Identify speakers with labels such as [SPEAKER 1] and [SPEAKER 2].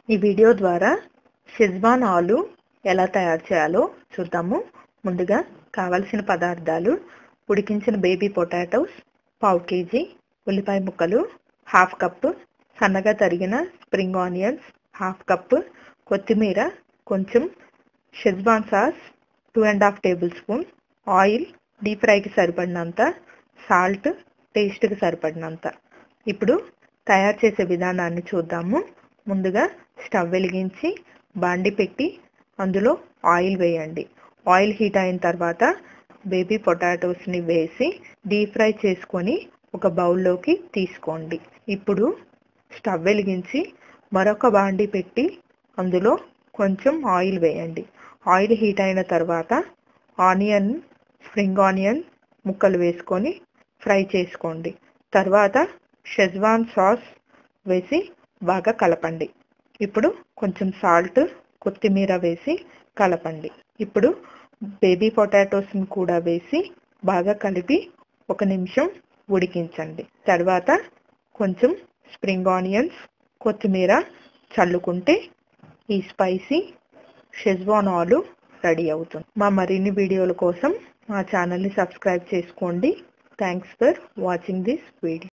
[SPEAKER 1] ఈ వీడియో ద్వారా షెజ్వాన్ ఆలు ఎలా తయారు చేయాలో చూద్దాము. ముందుగా కావలసిన పదార్థాలు: ఉడికించిన బేబీ పొటాటోస్ పావు కేజీ, ఉల్లిపాయ ముక్కలు హాఫ్ కప్పు, సన్నగా తరిగిన స్ప్రింగ్ ఆనియన్స్ హాఫ్ కప్పు, కొత్తిమీర కొంచెం, schezwan sauce 2.5 table spoon, oil deep ఫ్రైకి సరిపడినంత, సాల్ట్ టేస్ట్కి సరిపడినంత. ఇప్పుడు తయారు చేసే విధానాన్ని చూద్దాము. ముందుగా స్టవ్ వెలిగించి బాండి పెట్టి అందులో ఆయిల్ వేయండి. ఆయిల్ హీట్ అయిన తర్వాత బేబీ పొటాటోస్ని వేసి డీప్ ఫ్రై చేసుకొని ఒక బౌల్లోకి తీసుకోండి. ఇప్పుడు స్టవ్ వెలిగించి మరొక బాండి పెట్టి అందులో కొంచెం ఆయిల్ వేయండి. ఆయిల్ హీట్ అయిన తర్వాత స్ప్రింగ్ ఆనియన్ ముక్కలు వేసుకొని ఫ్రై చేసుకోండి. తర్వాత షెజ్వాన్ సాస్ వేసి బాగా కలపండి. ఇప్పుడు కొంచెం సాల్ట్, కొత్తిమీర వేసి కలపండి. ఇప్పుడు బేబీ పొటాటోస్ని కూడా వేసి బాగా కలిపి 1 నిమిషం ఉడికించండి. తర్వాత కొంచెం స్ప్రింగ్ ఆనియన్స్, కొత్తిమీర చల్లుకుంటే ఈ స్పైసీ షెజ్వాన్ ఆలు రెడీ అవుతుంది. మా మరిన్ని వీడియోల కోసం మా ఛానల్ని సబ్స్క్రైబ్ చేసుకోండి. Thanks for watching this video.